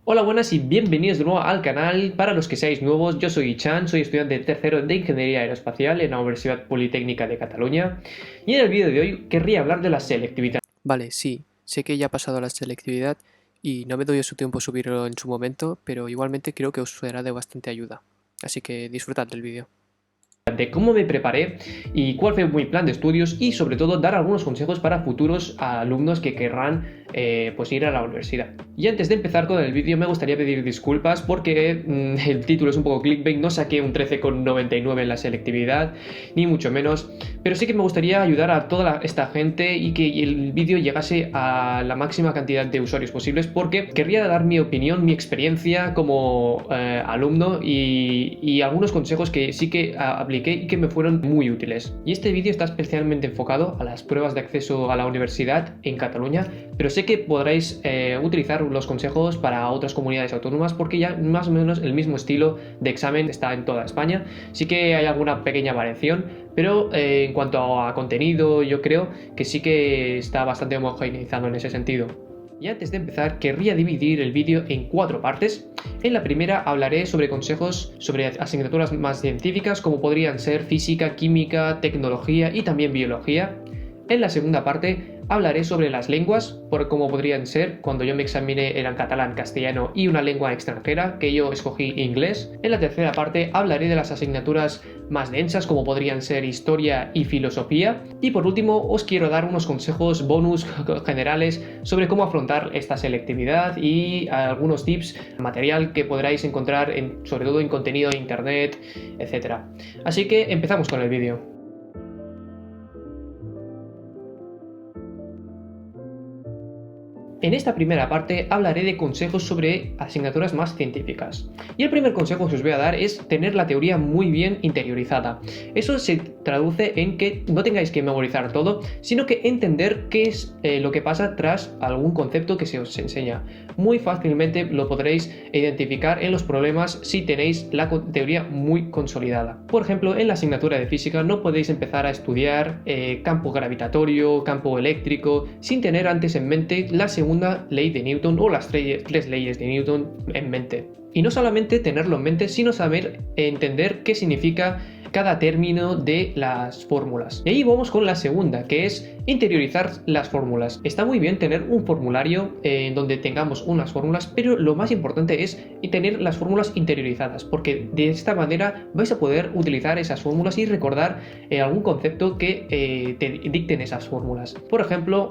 Hola, buenas y bienvenidos de nuevo al canal. Para los que seáis nuevos, yo soy Chan, soy estudiante de tercero de Ingeniería Aeroespacial en la Universidad Politécnica de Cataluña y en el vídeo de hoy querría hablar de la selectividad. Vale, sí, sé que ya ha pasado la selectividad y no me doy su tiempo subirlo en su momento, pero igualmente creo que os será de bastante ayuda. Así que disfrutad del vídeo. De cómo me preparé y cuál fue mi plan de estudios y sobre todo dar algunos consejos para futuros alumnos que querrán pues ir a la universidad. Y antes de empezar con el vídeo me gustaría pedir disculpas porque el título es un poco clickbait, no saqué un 13,99 en la selectividad, ni mucho menos, pero sí que me gustaría ayudar a toda esta gente y que el vídeo llegase a la máxima cantidad de usuarios posibles porque querría dar mi opinión, mi experiencia como alumno y algunos consejos que sí que apliqué y que me fueron muy útiles. Y este vídeo está especialmente enfocado a las pruebas de acceso a la universidad en Cataluña, pero sé que podréis utilizar los consejos para otras comunidades autónomas porque ya más o menos el mismo estilo de examen está en toda España. Sí que hay alguna pequeña variación, pero en cuanto a contenido yo creo que sí que está bastante homogeneizado en ese sentido. Y antes de empezar, querría dividir el vídeo en 4 partes. En la primera hablaré sobre consejos sobre asignaturas más científicas como podrían ser física, química, tecnología y también biología. En la segunda parte hablaré sobre las lenguas, por cómo podrían ser cuando yo me examiné eran catalán, castellano y una lengua extranjera, que yo escogí inglés. En la tercera parte hablaré de las asignaturas más densas como podrían ser historia y filosofía. Y por último os quiero dar unos consejos bonus generales sobre cómo afrontar esta selectividad y algunos tips, material que podráis encontrar sobre todo en contenido de internet, etc. Así que empezamos con el vídeo. En esta primera parte hablaré de consejos sobre asignaturas más científicas. Y el primer consejo que os voy a dar es tener la teoría muy bien interiorizada. Eso se traduce en que no tengáis que memorizar todo, sino que entender qué es lo que pasa tras algún concepto que se os enseña. Muy fácilmente lo podréis identificar en los problemas si tenéis la teoría muy consolidada. Por ejemplo, en la asignatura de física no podéis empezar a estudiar campo gravitatorio, campo eléctrico, sin tener antes en mente la segunda ley de Newton o las tres leyes de Newton en mente. Y no solamente tenerlo en mente, sino saber entender qué significa cada término de las fórmulas. Y ahí vamos con la segunda, que es interiorizar las fórmulas. Está muy bien tener un formulario en donde tengamos unas fórmulas, pero lo más importante es tener las fórmulas interiorizadas, porque de esta manera vais a poder utilizar esas fórmulas y recordar algún concepto que te dicten esas fórmulas. Por ejemplo,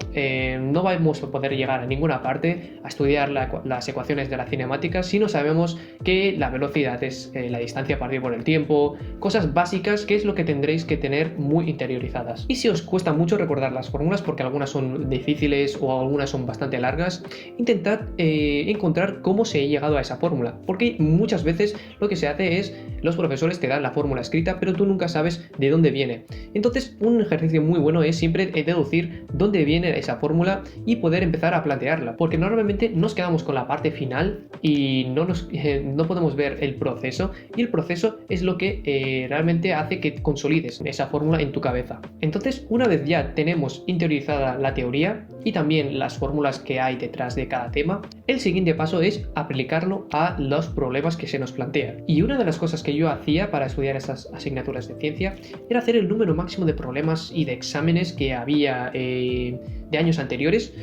no vamos a poder llegar a ninguna parte a estudiar las ecuaciones de la cinemática si no sabemos que la velocidad es la distancia partida por el tiempo, cosas básicas que es lo que tendréis que tener muy interiorizadas. Y si os cuesta mucho recordar las fórmulas porque algunas son difíciles o algunas son bastante largas, intentad encontrar cómo se ha llegado a esa fórmula, porque muchas veces lo que se hace es los profesores te dan la fórmula escrita pero tú nunca sabes de dónde viene. Entonces un ejercicio muy bueno es siempre deducir dónde viene esa fórmula y poder empezar a plantearla, porque normalmente nos quedamos con la parte final y no podemos ver el proceso, y el proceso es lo que realmente hace que consolides esa fórmula en tu cabeza. Entonces, una vez ya tenemos interiorizada la teoría y también las fórmulas que hay detrás de cada tema, el siguiente paso es aplicarlo a los problemas que se nos plantean. Y una de las cosas que yo hacía para estudiar esas asignaturas de ciencia era hacer el número máximo de problemas y de exámenes que había de años anteriores,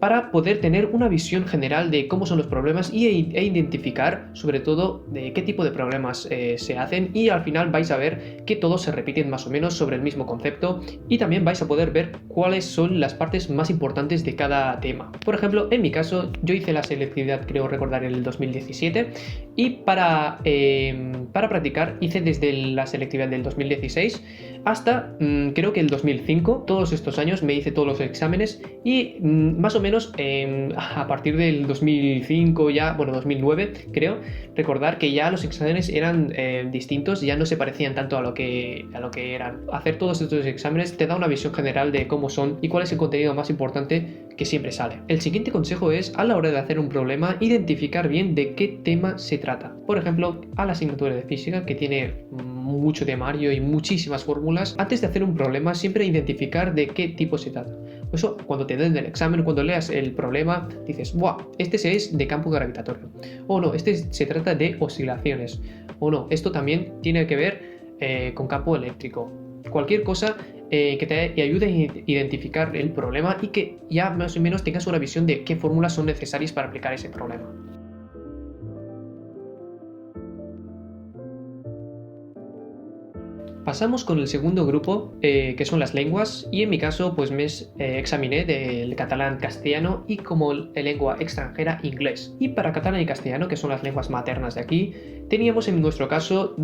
para poder tener una visión general de cómo son los problemas e identificar sobre todo de qué tipo de problemas se hacen, y al final vais a ver que todos se repiten más o menos sobre el mismo concepto y también vais a poder ver cuáles son las partes más importantes de cada tema. Por ejemplo, en mi caso yo hice la selectividad, creo recordar, en el 2017 y para practicar hice desde la selectividad del 2016 hasta creo que el 2005. Todos estos años me hice todos los exámenes y más o menos a partir del 2005 ya, bueno, 2009 creo, recordar que ya los exámenes eran distintos, ya no se parecían tanto a lo que eran. Hacer todos estos exámenes te da una visión general de cómo son y cuál es el contenido más importante que siempre sale. El siguiente consejo es, a la hora de hacer un problema, identificar bien de qué tema se trata. Por ejemplo, a la asignatura de física, que tiene mucho temario y muchísimas fórmulas, antes de hacer un problema siempre identificar de qué tipo se trata. Eso cuando te den el examen, cuando leas el problema, dices, ¡buah! Este es de campo gravitatorio. O no, este se trata de oscilaciones. O no, esto también tiene que ver con campo eléctrico. Cualquier cosa que te ayude a identificar el problema y que ya más o menos tengas una visión de qué fórmulas son necesarias para aplicar ese problema. Pasamos con el segundo grupo, que son las lenguas, y en mi caso pues me examiné del catalán castellano y como lengua extranjera inglés. Y para catalán y castellano, que son las lenguas maternas de aquí, teníamos en nuestro caso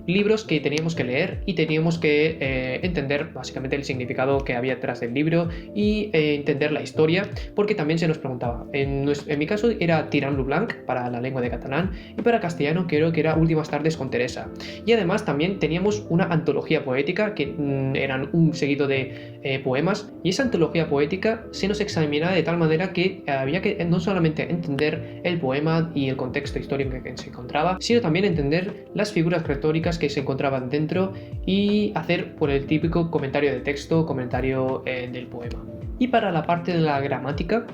libros que teníamos que leer y teníamos que entender básicamente el significado que había detrás del libro y entender la historia, porque también se nos preguntaba. En mi caso era Tirant lo Blanc para la lengua de catalán y para castellano creo que era Últimas tardes con Teresa. Y además también teníamos una antología poética que eran un seguido de poemas, y esa antología poética se nos examinaba de tal manera que había que no solamente entender el poema y el contexto histórico en que se encontraba, sino también entender las figuras retóricas que se encontraban dentro y hacer por el típico comentario de texto, comentario del poema. Y para la parte de la gramática,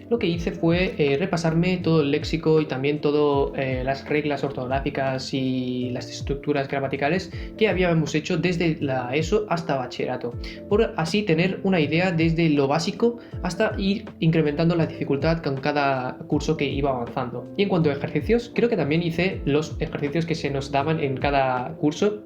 lo que hice fue repasarme todo el léxico y también todas las reglas ortográficas y las estructuras gramaticales que habíamos hecho desde la ESO hasta bachillerato, por así tener una idea desde lo básico hasta ir incrementando la dificultad con cada curso que iba avanzando. Y en cuanto a ejercicios, creo que también hice los ejercicios que se nos daban en cada curso,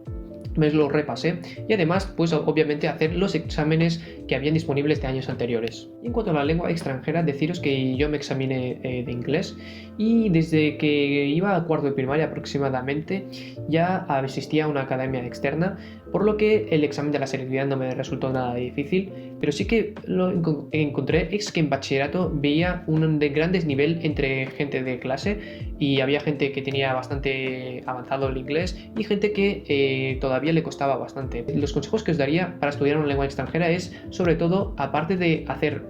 me los repasé y además pues obviamente hacer los exámenes que habían disponibles de años anteriores. Y en cuanto a la lengua extranjera, deciros que yo me examiné de inglés y desde que iba a cuarto de primaria aproximadamente ya asistía a una academia externa, por lo que el examen de la selectividad no me resultó nada difícil, pero sí que lo encontré es que en bachillerato veía un de grandes nivel entre gente de clase y había gente que tenía bastante avanzado el inglés y gente que todavía le costaba bastante. Los consejos que os daría para estudiar una lengua extranjera es, sobre todo, aparte de hacer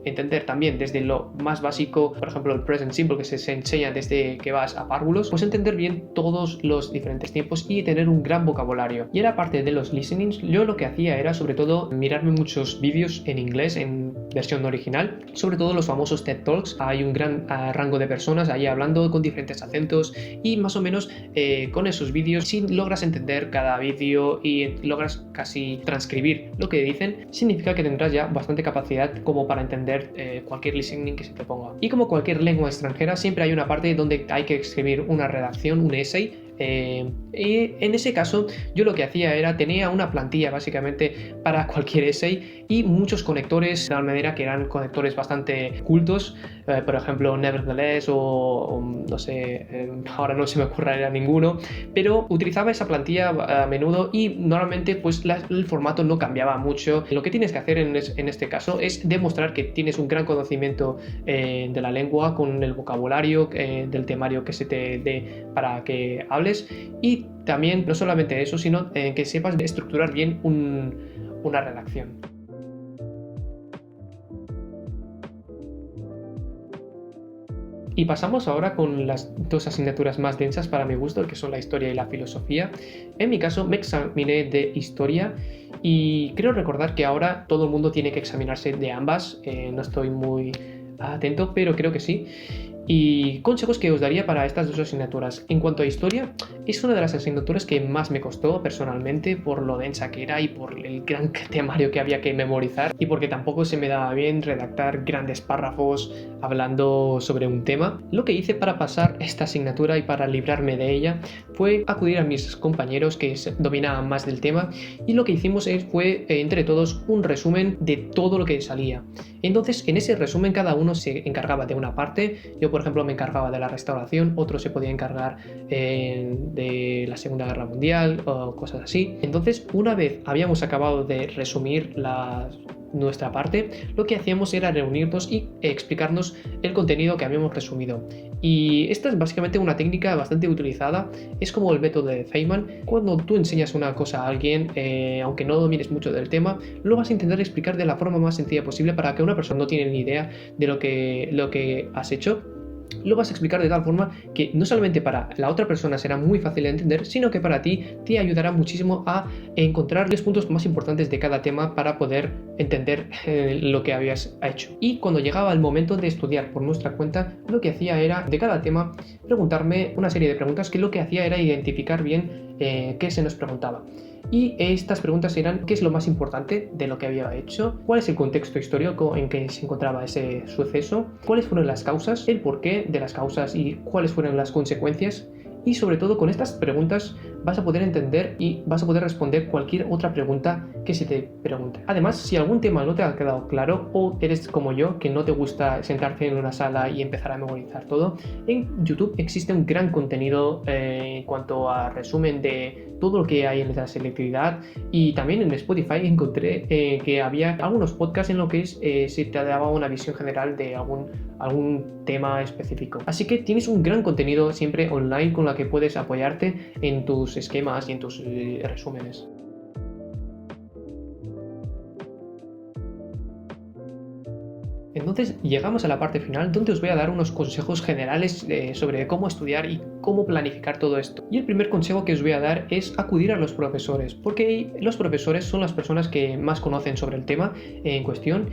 entender también desde lo más básico, por ejemplo el present simple que se enseña desde que vas a párvulos, pues entender bien todos los diferentes tiempos y tener un gran vocabulario. Y era parte de los listenings, yo lo que hacía era sobre todo mirarme muchos vídeos en inglés en versión original, sobre todo los famosos TED Talks. Hay un gran rango de personas ahí hablando con diferentes acentos y más o menos con esos vídeos, si logras entender cada vídeo y logras casi transcribir lo que dicen, significa que tendrás ya bastante capacidad como para entender cualquier listening que se te ponga. Y como cualquier lengua extranjera, siempre hay una parte donde hay que escribir una redacción, un essay. Y en ese caso yo lo que hacía era tenía una plantilla básicamente para cualquier essay y muchos conectores de tal manera que eran conectores bastante cultos, por ejemplo Nevertheless o no sé, ahora no se me ocurrirá ninguno, pero utilizaba esa plantilla a menudo y normalmente pues el formato no cambiaba mucho. Lo que tienes que hacer en este caso es demostrar que tienes un gran conocimiento de la lengua con el vocabulario del temario que se te dé para que hables. Y también no solamente eso, sino que sepas estructurar bien una redacción. Y pasamos ahora con las dos asignaturas más densas para mi gusto, que son la historia y la filosofía. En mi caso me examiné de historia y creo recordar que ahora todo el mundo tiene que examinarse de ambas. No estoy muy atento, pero creo que sí. Y consejos que os daría para estas dos asignaturas. En cuanto a historia, es una de las asignaturas que más me costó personalmente por lo densa que era y por el gran temario que había que memorizar y porque tampoco se me daba bien redactar grandes párrafos hablando sobre un tema. Lo que hice para pasar esta asignatura y para librarme de ella fue acudir a mis compañeros que dominaban más del tema y lo que hicimos fue entre todos un resumen de todo lo que salía. Entonces en ese resumen cada uno se encargaba de una parte. Yo por ejemplo me encargaba de la restauración, otro se podía encargar de la Segunda Guerra Mundial o cosas así. Entonces una vez habíamos acabado de resumir nuestra parte, lo que hacíamos era reunirnos y explicarnos el contenido que habíamos resumido. Y esta es básicamente una técnica bastante utilizada, es como el método de Feynman. Cuando tú enseñas una cosa a alguien, aunque no domines mucho del tema, lo vas a intentar explicar de la forma más sencilla posible para que una persona no tiene ni idea de lo que has hecho lo vas a explicar de tal forma que no solamente para la otra persona será muy fácil de entender, sino que para ti te ayudará muchísimo a encontrar los puntos más importantes de cada tema para poder entender lo que habías hecho. Y cuando llegaba el momento de estudiar por nuestra cuenta, lo que hacía era, de cada tema, preguntarme una serie de preguntas que lo que hacía era identificar bien qué se nos preguntaba. Y estas preguntas eran: ¿qué es lo más importante de lo que había hecho? ¿Cuál es el contexto histórico en que se encontraba ese suceso? ¿Cuáles fueron las causas? ¿El porqué de las causas y cuáles fueron las consecuencias? Y sobre todo, con estas preguntas vas a poder entender y vas a poder responder cualquier otra pregunta que se te pregunte. Además, si algún tema no te ha quedado claro o eres como yo, que no te gusta sentarte en una sala y empezar a memorizar todo, en YouTube existe un gran contenido en cuanto a resumen de todo lo que hay en la selectividad, y también en Spotify encontré que había algunos podcasts en lo que se te daba una visión general de algún tema específico. Así que tienes un gran contenido siempre online con la que puedes apoyarte en tus esquemas y en tus resúmenes. Entonces llegamos a la parte final, donde os voy a dar unos consejos generales sobre cómo estudiar y cómo planificar todo esto. Y el primer consejo que os voy a dar es acudir a los profesores, porque los profesores son las personas que más conocen sobre el tema en cuestión,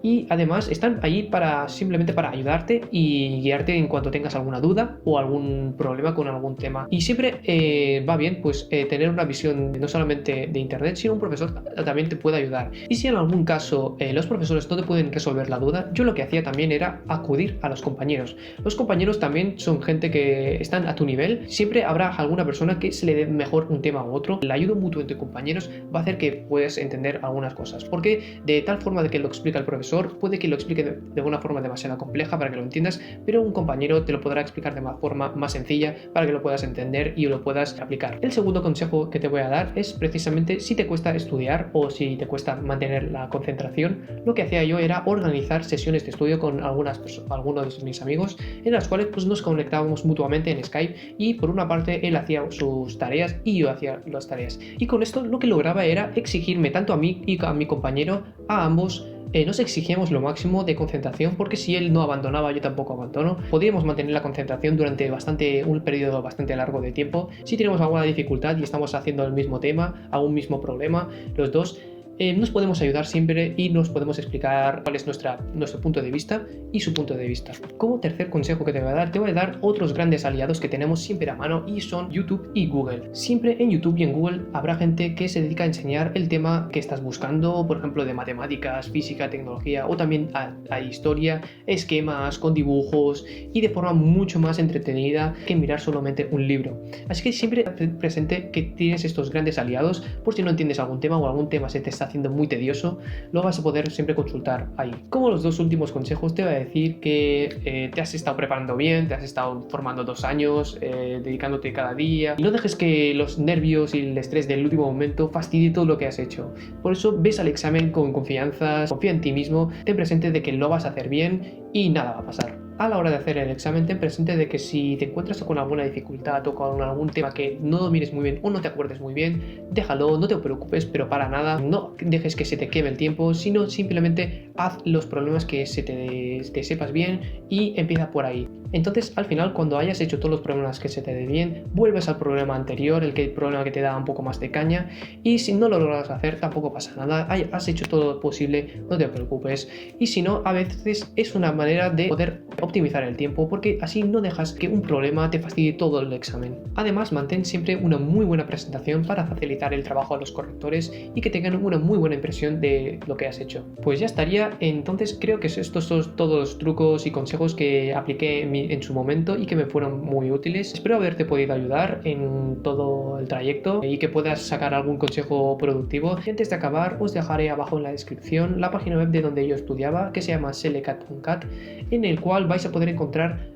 y además están allí simplemente para ayudarte y guiarte en cuanto tengas alguna duda o algún problema con algún tema. Y siempre va bien pues tener una visión no solamente de internet, sino un profesor también te puede ayudar. Y si en algún caso los profesores no te pueden resolver la duda, yo lo que hacía también era acudir a los compañeros. Los compañeros también son gente que están a tu nivel. Siempre habrá alguna persona que se le dé mejor un tema u otro. La ayuda mutua entre compañeros va a hacer que puedas entender algunas cosas, porque de tal forma de que lo explica el profesor, puede que lo explique de una forma demasiado compleja para que lo entiendas, pero un compañero te lo podrá explicar de una forma más sencilla para que lo puedas entender y lo puedas aplicar. El segundo consejo que te voy a dar es precisamente, si te cuesta estudiar o si te cuesta mantener la concentración, lo que hacía yo era organizar sesiones de estudio con algunos de mis amigos, en las cuales pues nos conectábamos mutuamente en Skype, y por una parte él hacía sus tareas y yo hacía las tareas, y con esto lo que lograba era exigirme tanto a mí y a mi compañero, a ambos, nos exigíamos lo máximo de concentración, porque si él no abandonaba, yo tampoco abandono. Podíamos mantener la concentración durante un periodo bastante largo de tiempo. Si tenemos alguna dificultad y estamos haciendo el mismo tema, algún mismo problema, los dos nos podemos ayudar siempre y nos podemos explicar cuál es nuestro punto de vista y su punto de vista. Como tercer consejo que te voy a dar otros grandes aliados que tenemos siempre a mano, y son YouTube y Google. Siempre en YouTube y en Google habrá gente que se dedica a enseñar el tema que estás buscando, por ejemplo de matemáticas, física, tecnología, o también a historia, esquemas con dibujos y de forma mucho más entretenida que mirar solamente un libro. Así que siempre ten presente que tienes estos grandes aliados por si no entiendes algún tema o algún tema se te está haciendo muy tedioso, lo vas a poder siempre consultar ahí. Como los dos últimos consejos, te voy a decir que te has estado preparando bien, te has estado formando 2 años, dedicándote cada día, y no dejes que los nervios y el estrés del último momento fastidie todo lo que has hecho. Por eso ves al examen con confianza, confía en ti mismo, ten presente de que lo vas a hacer bien y nada va a pasar. A la hora de hacer el examen, ten presente de que si te encuentras con alguna dificultad o con algún tema que no domines muy bien o no te acuerdes muy bien, déjalo, no te preocupes, pero para nada, no dejes que se te queme el tiempo, sino simplemente haz los problemas que te sepas bien y empieza por ahí. Entonces, al final, cuando hayas hecho todos los problemas que se te den bien, vuelves al problema anterior, el problema que te da un poco más de caña, y si no lo logras hacer, tampoco pasa nada, has hecho todo lo posible, no te preocupes. Y si no, a veces es una manera de poder optimizar el tiempo, porque así no dejas que un problema te fastidie todo el examen. Además, mantén siempre una muy buena presentación para facilitar el trabajo a los correctores y que tengan una muy buena impresión de lo que has hecho. Pues ya estaría. Entonces creo que estos son todos los trucos y consejos que apliqué en su momento y que me fueron muy útiles. Espero haberte podido ayudar en todo el trayecto y que puedas sacar algún consejo productivo. Y antes de acabar, os dejaré abajo en la descripción la página web de donde yo estudiaba, que se llama selecat.cat, en el cual vais a poder encontrar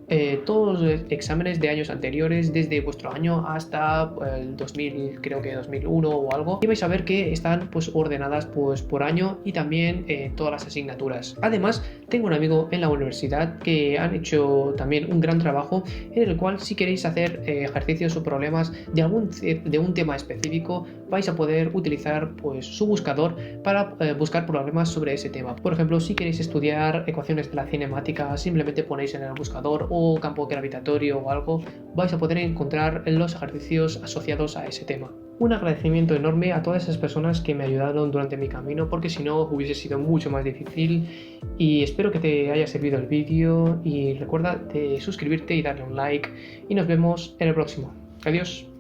todos los exámenes de años anteriores, desde vuestro año hasta el 2000, creo que 2001 o algo, y vais a ver que están pues ordenadas pues por año y también todas las asignaturas. Además, tengo un amigo en la universidad que han hecho también un gran trabajo, en el cual si queréis hacer ejercicios o problemas de un tema específico, vais a poder utilizar pues su buscador para buscar problemas sobre ese tema. Por ejemplo, si queréis estudiar ecuaciones de la cinemática, simplemente ponéis en el buscador campo gravitatorio o algo, vais a poder encontrar los ejercicios asociados a ese tema. Un agradecimiento enorme a todas esas personas que me ayudaron durante mi camino, porque si no hubiese sido mucho más difícil. Y espero que te haya servido el vídeo y recuerda de suscribirte y darle un like y nos vemos en el próximo. Adiós.